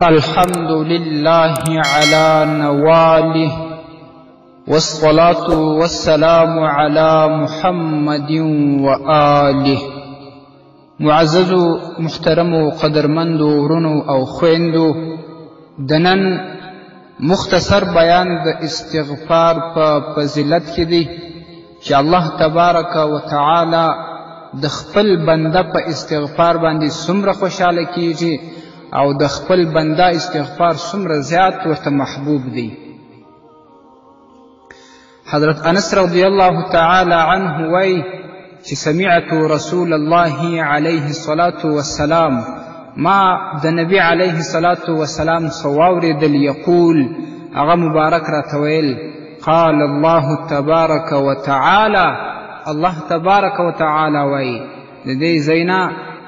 الحمد لله على نواله والصلاة والسلام على محمد وآله. معزز محترم قدرمند ورونو او خويندو، دنن مختصر بیان د استغفار په فضیلت کې دی چې الله تبارک وتعالی د خپل بنده په استغفار باندې څومره خوشحاله کیږي او د خپل بنده استغفار څومره زیات ورته محبوب دی. حضرت انس رضی الله تعالی عنه وی چې سمعت رسول الله علیه الصلاة والسلام، ما د نبی علیه الصلاة والسلام واورېدل یقول، هغه مبارک راته ویل، قال الله تبارک وتعالی، الله تبارک وتعالی وی د دې ځاینا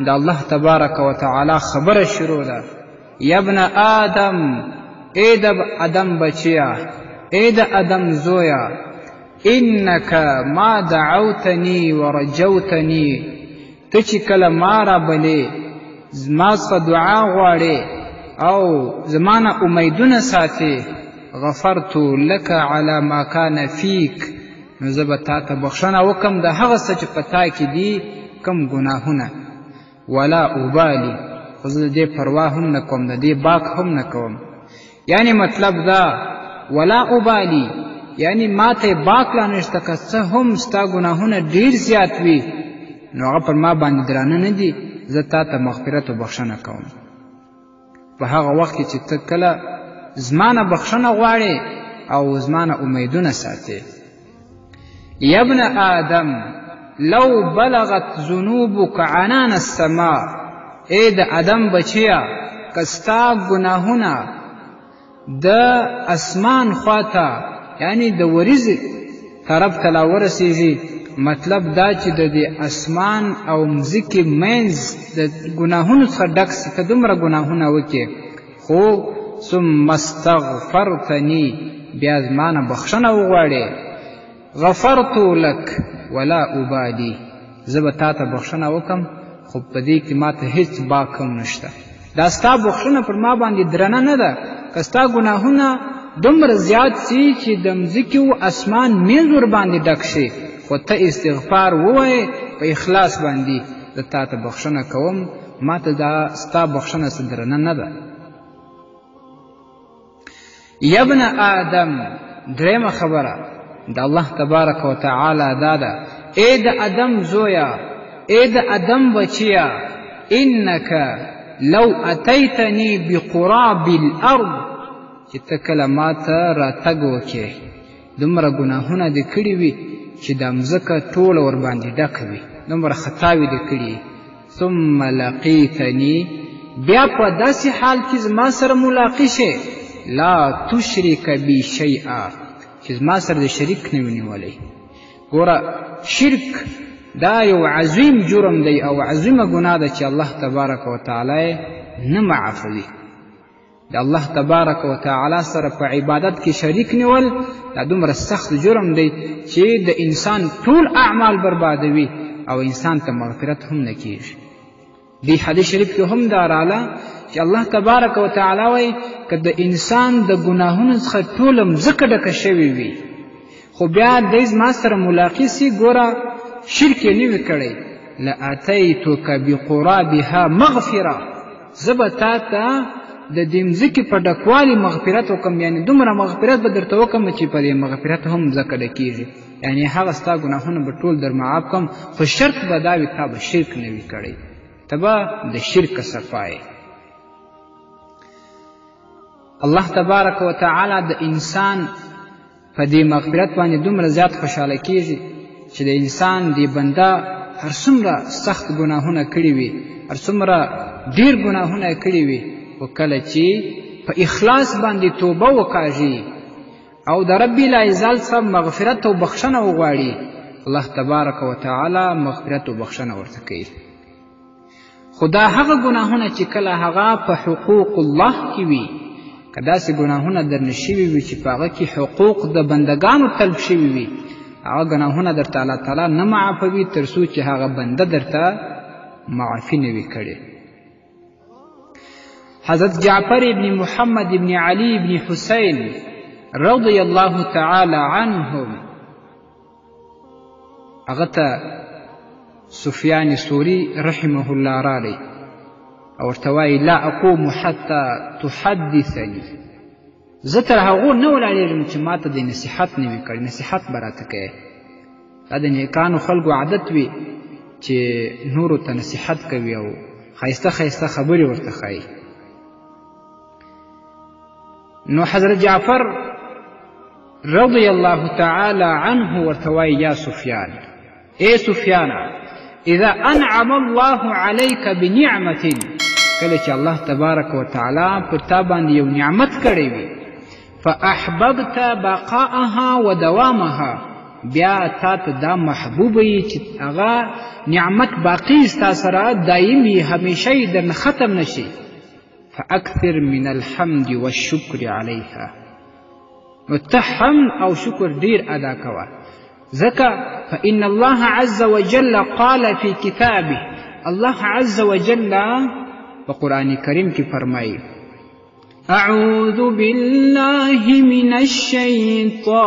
د الله تبارک وتعالی خبره شروع ده. یا ابن آدم، ای د ادم بچیا، ای د ادم زویا، انک ما دعوتنی ورجوتنی، ته چې کله ما رابلې زما څخه دعا غواړې او زما نه امیدونه ساتې، غفرت لک علی ما کان فیک، نو زه به تا ته بخښنه وکړم د هغه څه چې په تا کې دي کوم ګناهونه. ولا ابالی، خو زه د دې پروا هم نه کوم، د دې باک هم نه کوم. یعنی مطلب دا ولا ابالی، یعنی ما ته باک لا نشته، که څه هم ستا ګناهونه ډېر زیات وي نو هغه پر ما باندې درانه نه دي، زه تا ته مغفرت و بخښنه کوم. په هغه وخت کې چې ته کله زما نه بخښنه غواړې او زما نه امیدونه ساتې. یا ابن آدم لو بلغت ذنوبک عنان السماء، ای د ادم بچیا که ستا ګناهونه د اسمان خواته یعنی د وریځې طرف ته لا ورسیږي، مطلب دا چې د دې اسمان او مځکې منځ د ګناهونو څخه ډک سي، ته دومره ګناهونه وکړې، خو ثم استغفرتنی، بیا زما نه بخښنه وغواړې، غفرت لک ولا ابالی، زه به تا ته بخښنه وکړم خو په دې کې ما ته هیڅ باک هم نشته. دا ستا بخښنه پر ما باندې درنه نه ده، که ستا ګناهونه دومره زیات سي چې د مځکې و اسمان منځ ورباندې ډک شي، خو ته استغفار ووایې په اخلاص باندې، زه تا ته بخښنه کوم، ما ته دا ستا بخښنه څه درنه نه ده. یا ابن آدم، درېیمه خبره د الله تبارک وتعالی دا ده، ای د ادم زویا، ای د ادم بچیا، انک لو اتیتنی بقراب الارض، چې ته کله ما ته راتګ وکړې دومره ګناهونه دې کړي وي چې دا مځکه ټوله ورباندې ډکه وي، دومره خطاوې دې کړي، ثم لقیتنی، بیا په داسې حال کې زما سره ملاقي شې، لا تشرک بی شیئا، چې زما سره د شریک نه وي نیولی. ګوره شرک دا یو عظیم جرم دی او عظیمه ګناه ده چې الله تبارک وتعالی نه معافوي. د الله تبارک وتعالی سره په عبادت کې شریک نیول دا دومره سخت جرم دی چې د انسان ټول اعمال بربادوي او انسان ته مغفرت هم نه کیږي. دی حدیث شریف کې هم دا رااله چې الله تبارک وتعالی وایي که د انسان د ګناهونو څخه ټوله مځکه ډکه شوې وي خو بیا دی زما سره ملاقي سي، ګوره شرک یې نه وي کړی، لاتیتک بقرابها مغفره، زه به تا ته د دې مځکې په ډکوالي مغفرت وکړم، یعنی دومره مغفرت به درته وکړم چې په دې مغفرت هم مځکه ډکېږي، یعنی هغه ستا ګناهونه به ټول در معاف کړم، خو شرط به دا وي تا به شرک نه وي کړی، ته به د شرک صفا یې. الله تبارک وتعالی د انسان په دې مغفرت باندې دومره زیات خوشحاله کیږي چې د انسان دی بنده هر څومره سخت ګناهونه کړي وي، هر څومره ډېر ګناهونه کړي وي، خو کله چې په اخلاص باندې توبه وکاږي او د رب العزت څخه مغفرت او بخښنه وغواړي، الله تبارک وتعالی مغفرت او بخښنه ورته کوي. خو دا هغه ګناهونه چې کله هغه په حقوق الله کې وي، که داسې ګناهونه درنه شوي وي چې په هغه کې حقوق د بندګانو تلف شوي وي، هغه ګناهونه درته الله تعالی نه معافوي تر څو چې هغه بنده درته معافي نه وي کړې. حضرت جعفر ابن محمد ابن علی ابن حسین رضی الله تعالی عنهم هغه ته سفیان ثوری رحمه الله رالی او ورته وایي لا اقوم حتی تحدثني زه تر هغو نه ولاړېږم چې ما ته د نصیحت نه وي کړی نصیحت به راته کوې دا د نیکانو خلکو عادت وي چې نورو ته نصیحت کوي او ښایسته ښایسته خبرې ورته ښایي نو حضرت جعفر رضی الله تعالی عنه ورته وایي یا سفیان ای سفیانه اذا انعم الله عليك بنعمة کله چې الله تبارک وتعالی پر تا باندې یو نعمت کړی وي فاحببت بقاءها ودوامها بیا تا ته دا محبوب وي چې هغه نعمت باقی ستا سره دایمي همیشه یې درنه ختم نشي فاکثر من الحمد والشکر علیها نو ته حمد او شکر ډیر ادا کوه ځکه فإن الله عز وجل قال في كتابه الله عز وجل په قرآن کریم کې فرمایي أعوذ بالله من الشيطان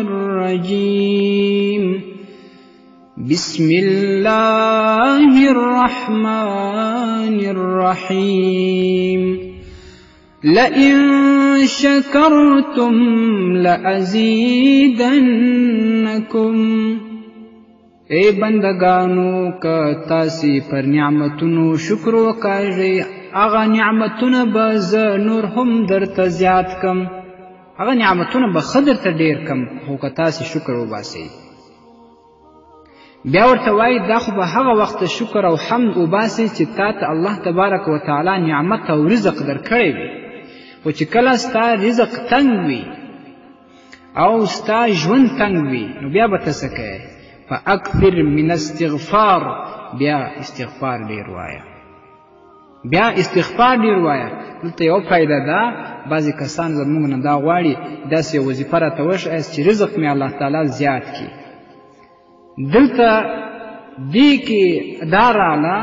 الرجيم بسم الله الرحمن الرحيم لئن شكرتم لأزيدنكم اے بندگانو که تاسی پر نعمتونو شکر وکړئ هغه نعمتونه به زه نور هم درته زیات کم هغه نعمتونه به ښه درته ډېر کم خو که تاسې شکر وباسئ بیا ورته وایي دا خو به هغه وخت شکر او حمد وباسئ چې تا ته الله تبارک وتعالی نعمت او رزق درکړی وي خو چې کله ستا رزق تنګ وي او ستا ژوند تنګ وي نو بیا به ته څه کوې فاکثر من استغفار بیا استغفار ډېر وایه بیا استغفار ډېر وایه دلته یو فایده ده بعضې کسان زموږ نه دا غواړي داسې یو وظیفه راته وښایاست چې رزق مې الله تعالی زیات کړي دلته دې کې دا راغله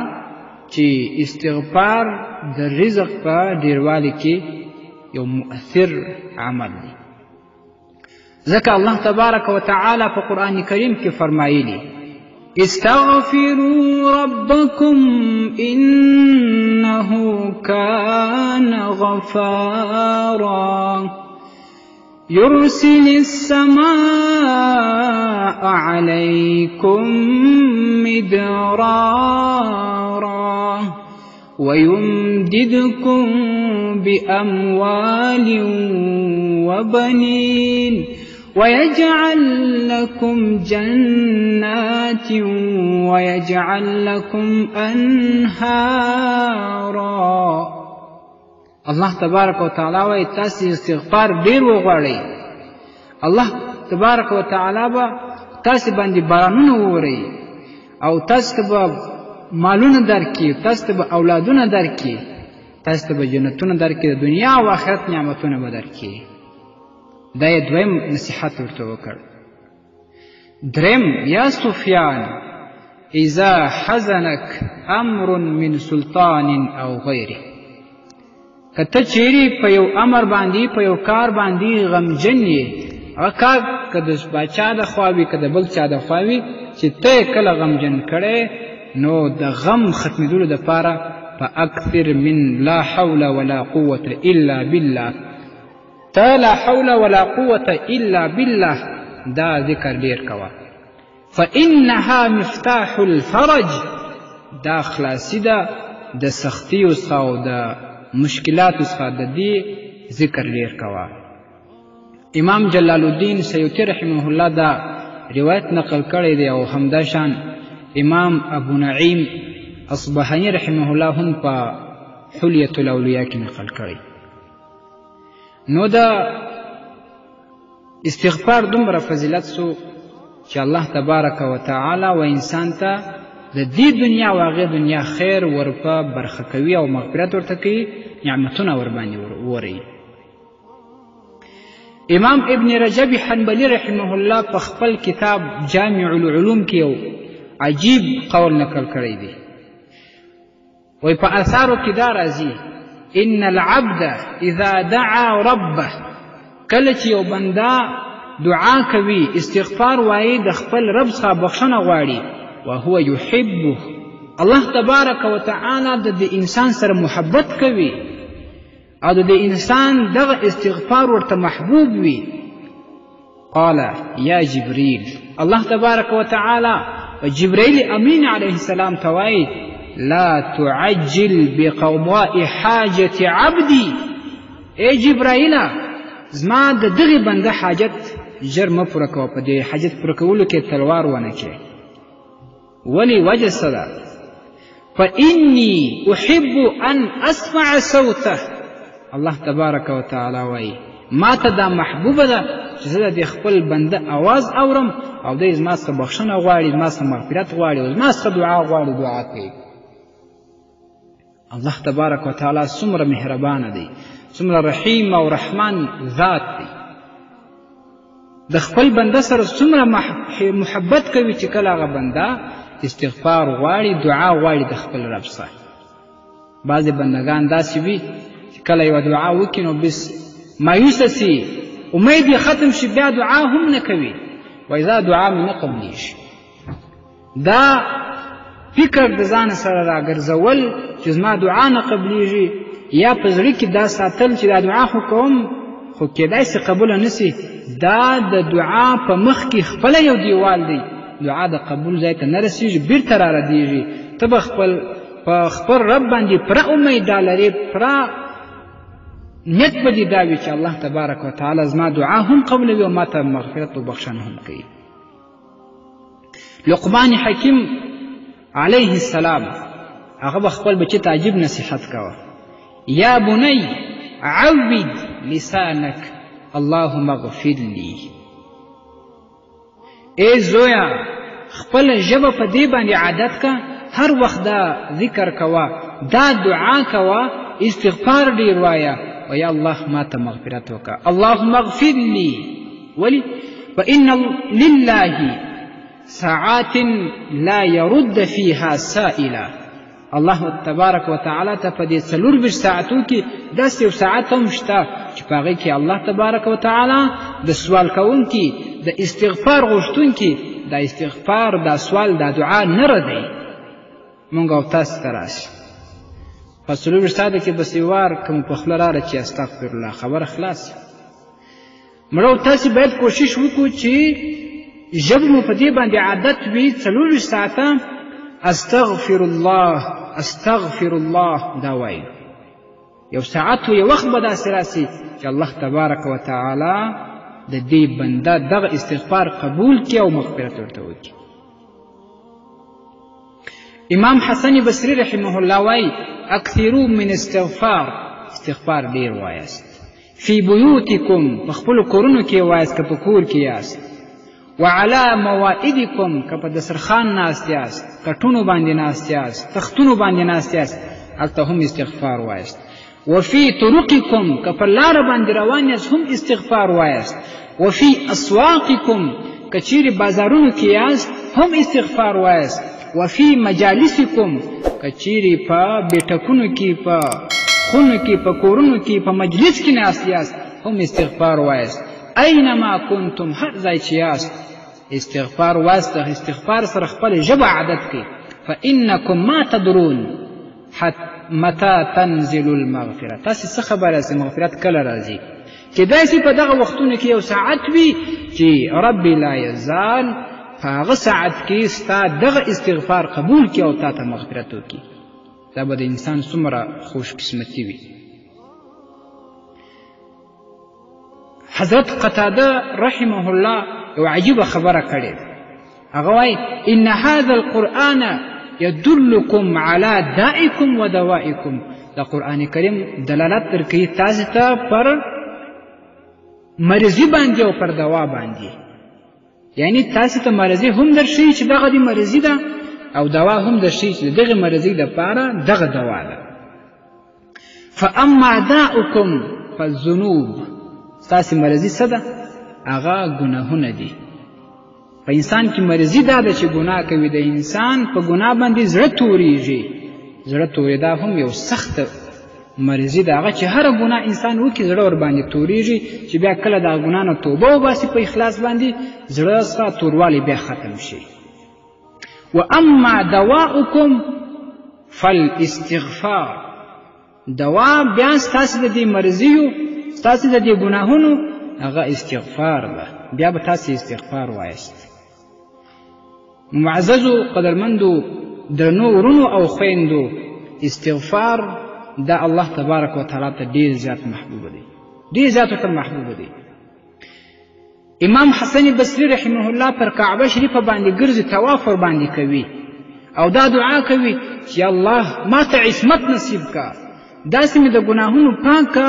چې استغفار د رزق په ډېروالي کې یو مؤثر عمل دی ځکه الله تبارک وتعالی په قرآن کریم کې فرمایلی استغفروا ربكم إنه كان غفارا يرسل السماء عليكم مدرارا ويمددكم بأموال وبنين ويجعل لكم جنات ويجعل لكم أنهارا الله تبارک وتعالی وایي تاسې استغفار ډېر وغواړئ الله تبارک وتعالی به تاسې باندې بارانونه وورئ او تاسې ته به مالونه درکړي تاسې ته به اولادونه درکړي تاسې ته به جنتونه درکړي د دنیا او آخرت نعمتونه به درکړي دا یې دویم نصیحت ورته وکړ دریم یا سفیان اذا حزنک امر من سلطان او غیره که ته چیرې په یو امر باندې په یو کار باندې غمجن یې هغه کار که د باچا د خوا وي که د بل چا د خوا وي چې ته یې کله غمجن کړی نو د غم ختمېدلو دپاره فاکثر من لا حول ولا قوة الا بالله تا لا حول ولا قوة الا بالله دا ذکر ډیر کوه فانها مفتاح الفرج دا خلاصي ده د سختیو څخه او د مشکلاتو څخه د دې ذکر ډیر کوه امام جلال الدین سیوطي رحمه الله دا روایت نقل کړی دی او همداشان امام ابو نعیم اصبهاني رحمه الله هم په حلیة الاولیاء کې نقل کړی نو دا استغفار دومره فضیلت سو چې الله تبارک وتعالی و انسان ته د دې دنیا او هغې دنیا خیر ورپه برخه کوي او مغفرت ورته کوي نعمتونه ورباندې وروي امام ابن رجب حنبلی رحمه الله په خپل کتاب جامع العلوم کې یو عجیب قول نقل کړی دی وایي په اثارو کې دا راځي ان العبد اذا دعا ربه، کله چې یو بنده دعا کوي، استغفار وایي، د خپل رب څخه بخښنه غواړي، وهو يحبه، الله تبارک وتعالی د انسان سره محبت کوي او د انسان دغه استغفار ورته محبوب وي. قال یا جبریل، الله تبارک وتعالی جبرائیل امین علیه السلام ته وایي لا تعجل بقضاء حاجة عبدي، ای جبرائیله زما د دغه بنده حاجت ژر مه پوره کوه، په دې حاجت پوره کولو کې تلوار ونه کړې. ولې وجه څه ده؟ فإني أحب أن أسمع صوته، الله تبارک وتعالی وایي ما ته دا محبوبه ده چې زه د خپل بنده آواز اورم او دی زما څخه بخښنه غواړي، زما څخه مغفرت غواړي او زما څخه دعا غواړي، دعا کوي. الله تبارک وتعالی څومره مهربانه دی، څومره رحیم او رحمان ذات دی، د خپل بنده سره څومره محبت کوي چې کله هغه بنده استغفار غواړي، دعا غواړي د خپل رب څخه. بعضې بندګان داسې وي چې کله یوه دعا وکړي نو بس مایوسه سي، امید یې ختم شي، بیا دعا هم نه کوي، وایي دا دعا مې نه قبلیږي. دا فکر د ځان سره راګرځول چې زما دعا نه قبلیږي، یا په زړه کې دا ساتل چې دا دعا خو کوم خو کیدای سي قبوله نه سي، دا د دعا په مخ کې خپله یو دیوال دی، دعا د قبول ځای ته نه رسېږي، بیرته را ردېږي. ته به په خپل رب باندې پوره امید دا لرې، پوره نیت به دې دا وي چې الله تبارک وتعالی زما دعا هم قبلوي او ما ته مغفرت او بخښنه هم کوي. لقمان حکیم علیه السلام هغه به خپل بچي ته عجیب نصیحت کوه، یا بنی عود لسانک اللهم اغفر لی، ای زویا خپل ژبه په دې باندې عادت کا، هر وخت دا ذکر کوه، دا دعا کوه، استغفار ډیر وایه، و یا الله ما ته مغفرت وکړه، اللهم اغفر لی. ولی؟ فإن لله ساعات لا يرد فيها سائلا، الله تبارک وتعالی ته په دې 24 ساعتو کې داسې یو ساعت هم شته چې په هغې کې الله تبارک وتعالی د سوال کوونکي، د استغفار غوښتونکي، دا استغفار، دا سوال، دا دعا نه ردوي. مونږ او تاسو ته راشي په 24 ساعته کې بس یو وار کوم په خوله راغله چې استغفرالله، خبره خلاص. مړو تاسې باید کوشش وکړو چې ژبه مو په دې باندې عادت وي 24 ساعته استغفر الله استغفر الله دا وایي. یو ساعت و یو وخت به داسې راسي چې الله تبارک وتعالی د دې بنده دغه استغفار قبول کړي او مغفرت ورته وکړي. امام حسن بصری رحمه الله وایي اکثروا من استغفار ډیر وایاست، فی بیوتکم په خپلو کورونو کې وایاست که په کور کې یاست، وعلى موائدکم که په دسترخوان ناست یاست، کټونو باندې ناست یاست، تختونو باندې ناست یاست، هلته هم استغفار وایاست، وفي طرقکم که په لاره باندې روان یاست هم استغفار وایاست، وفي اسواقکم که چیرې بازارونو کې یاست هم استغفار وایاست، وفي مجالسکم که چیرې په بیټکونو کې، په خونو کې، په کورونو کې، په مجلس کې ناست یاست هم استغفار وایاست. اینما کنتم هر ځای چې یاست استغفار واسطه، استغفار سره خپل ژبه عادت کړئ. فانکم ما تدرون متى تنزل المغفره، تاسې څه خبره چې مغفرت کله راځي؟ کیدای شي په دغه وختونو کې یو ساعت وي چې رب لا یزال په هغه ساعت کې ستا دغه استغفار قبول کړي او تا ته مغفرت وکړي. دا به د انسان څومره خوش قسمتي وي. حضرت قتاده رحمه الله یو عجیبه خبره کړې، هغه وایي ان هذا القرآن يدلكم على دائكم ودوائكم، دا قرآن کریم دلالت درکوي تاسو ته پر مرضی باندې او پر دوا باندې، یعنی تاسو ته مرضی هم درشي چې دغه دی مرضی ده او دوا هم درشي چې دغه مرضی دپاره دغه دوا ده. فاما داؤکم فالذنوب، ستاسې مرضی څه ده؟ هغه ګناهونه دي. په انسان کې مرضی دا ده چې ګناه کوي، د انسان په ګناه باندې زړه تورېږي. زړه تورېدا هم یو سخت مرضي د هغه چې هره ګناه انسان وکړي زړه ورباندې تورېږي چې بیا کله د هغه ګناه نه توبه وباسي په اخلاص باندې زړه څخه توروالی بیا ختم شي. واما دواؤکم فالاستغفار، دوا بیا ستاسې د دې مرضیو ستاسې د دې ګناهونو هغه استغفار ده، بیا به تاسې استغفار وایست. معززو قدرمندو درنو ورونو او خویندو، استغفار دا الله تبارک و تعالی ته ډیر زیات محبوب دی، ډیر زیات ورته محبوب دی. امام حسن بصری رحمه الله پر کعبه شریفه باندې ګرځي، طواف ور باندې کوي او دا دعا کوي چې الله ما ته عصمت نصیب کا، داسې مې د ګناهونو پاک کا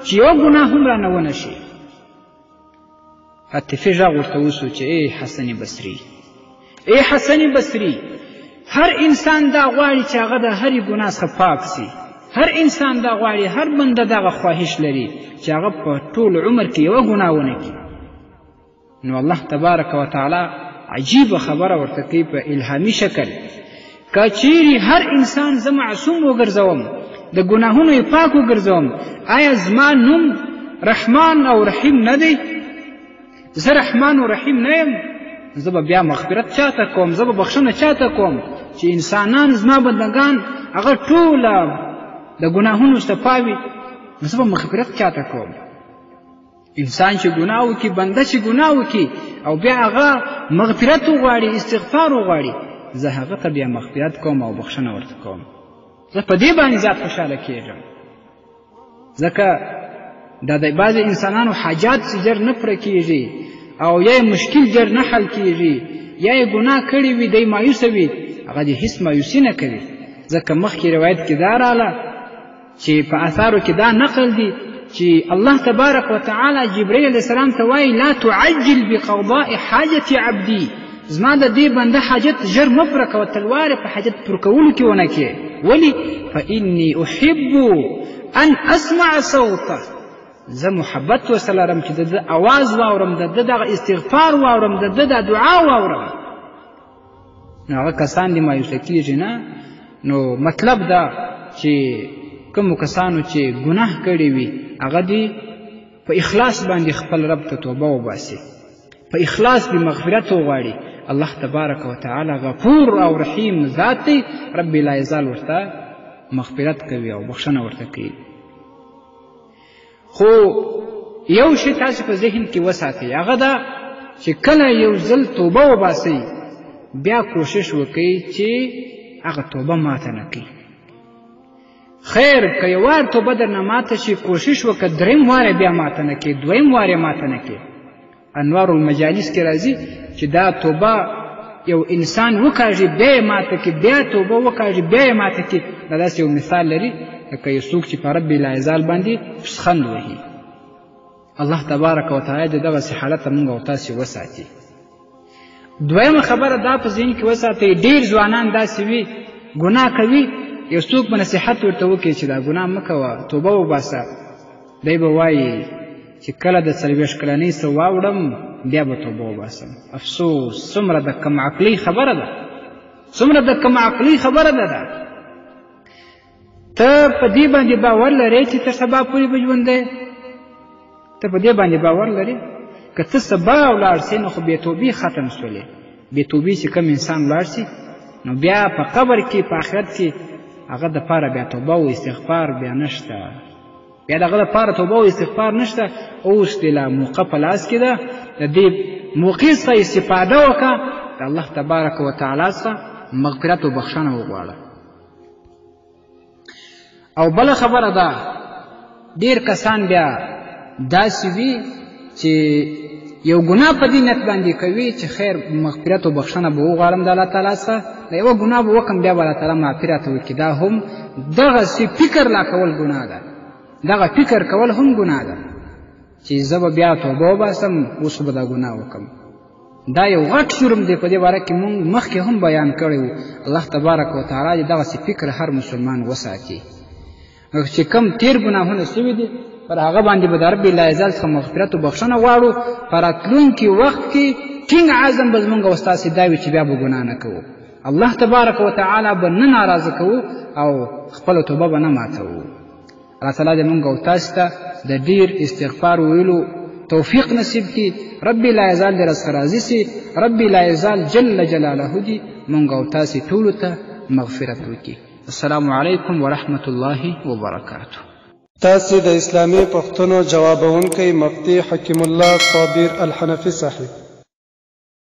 چې یو ګناه هم رانه ونه شي. هاتفي غږ ورته وشو چې ای حسن بصري، ای حسن بصري، هر انسان دا غواړي چې هغه د هرې ګناه څخه پاک سي، هر انسان دا غواړي، هر بنده دغه خواهش لري چې هغه په ټول عمر کې یوه ګناه ونه کړي. نو الله تبارک و تعالی عجیبه خبره ورته کوي په الهامي شکل، که چیرې هر انسان زه معصوم وګرځوم، د ګناهونو یې پاک وګرځوم، آیا زما نوم رحمان او رحیم نه دی؟ زه رحمان او رحیم نه یم؟ زه به بیا مغفرت چاته کوم، زه به بخښنه چاته کوم چې انسانان زما بندګان هغه ټوله د ګناهونو صفا وي، زه به مغفرت چاته کوم؟ انسان چې ګناه وکړي، بنده چې ګناه وکړي او بیا هغه مغفرت وغواړي، استغفار وغواړي، زه هغه ته بیا مغفرت کوم او بخښنه ورته کوم. زه په دې باندې زیات خوشحاله کېږم، ځکه دا د بعضې انسانانو حاجات چې ژر نه پوره کېږي او یا یې مشکل ژر نه حل کېږي، یا یې ګناه کړې وي دی مایوسه وي، هغه دې هېڅ مایوسي نه کوي. ځکه مخکې روایت کې دا راله چې په اثارو کې دا نقل دی چې الله تبارک و تعالی جبرئیل علیه السلام ته وایي لا تعجل بقضاء حاجة عبدي، زما د دې بنده حاجت ژر مه پوره کوه، تلوارې په حاجت پوره کولو کې ونه کړې. ولې؟ فإني أحب أن أسمع صوته، زه محبت ورسره لرم چې د ده اواز واورم، د ده دغه استغفار واورم، د ده دا دعا واورم. نو هغه کسان دې مایوسه کېږي نه. نو مطلب دا چې کومو کسانو چې ګناه کړی وي هغه دې په اخلاص باندې خپل رب ته توبه وباسي، په اخلاص دې مغفرت وغواړي. الله تبارک و تعالی غفور او رحیم ذات دی، رب لا یزال ورته مغفرت کوي او بخښنه ورته کوي. خو یو شی تاسو په ذهن کې وساتئ، هغه دا چې کله یو ځل توبه وباسئ بیا کوشش وکړئ چې هغه توبه ماته نه کړي. خیر که یو وار توبه درنه ماته شي، کوشش وکړه دریم وار بیا ماته نه کړي، دویم وار یې ماته نه کړي. انوار المجالس کې راځي چې دا توبه یو انسان وکاږي بیا یې ماته کړي، بیا توبه وکاږي بیا یې ماته کړي. دا داسې یو مثال لري لکه یو څوک چې په رب لا یزال باندې پسخند وهي. الله تبارک و تعالی د دغسې حالته موږ او تاسې وساتي. دویمه خبره دا په ذهن کې وساتئ، ډېر ځوانان داسې وي ګناه کوي، یو څوک به نصیحت ورته وکړي چې دا ګناه مه کوه، توبه وباسه، دی به وایي چې کله د 40 کلنۍ څه واوړم بیا به توبه وباسم. افسوس، څومره د کم عقلۍ خبره ده، څومره د کم عقلۍ خبره ده. ته په دې باندې باور لرې چې ته سبا پورې به ژوندی؟ ته په دې باندې باور لرې؟ که ته سبا ولاړ سې نو خو بېتوبي ختم شولې. بېتوبي چې کوم انسان ولاړ سي نو بیا په قبر کې په آخرت کې هغه دپاره بیا توبه او استغفار بیا نشته، بیا د هغه دپاره توبه او استغفار نشته. اوس دې لا موقع په لاس کې ده، د دې موقع څخه استفاده وکړه، د الله تبارک و تعالی څخه مغفرت او بخښنه وغواړه. او بله خبره ده، ډېر کسان بیا داسې وي چې یو ګناه په دې نیت باندې کوي چې خیر مغفرت او بخښنه به وغواړم د الله تعالی څخه، د یوه ګناه به وکړم بیا به الله تعالی معافي راته وکړي. دا هم دغسې فکر لا کول ګناه ده، دغه فکر کول هم ګناه ده چې زه به بیا توبه وباسم، اوس به دا ګناه وکړم. دا یو غټ جرم دی، په دې باره کې مونږ مخکې هم بیان کړی و. الله تبارک و تعالی دې دغسې فکر هر مسلمان وساتي چې کم تیر ګناهونه سوي دي پر هغه باندې به د رب لا یزال څخه مغفرت او بخښنه غواړو. په راتلونکي وخت کې ټینګ عزم به زمونږ او ستاسې دا وي چې بیا به ګناه نه کوو، الله تبارک و تعالی به نه ناراضه کوو او خپله توبه به نه ماتوو. الله تعالی دې موږ او تاسو ته د ډیر استغفار ویلو توفیق نصیب کړي. ربي لا یزال دې راسره راضي سي. ربي لا یزال جل جلاله دې موږ او تاسو ټولو ته مغفرت وکړي. السلام علیکم ورحمة الله وبرکاته. تاسو د اسلامي پوښتنو جوابونکی مفتي حکیم الله صابر الحنفي صاحب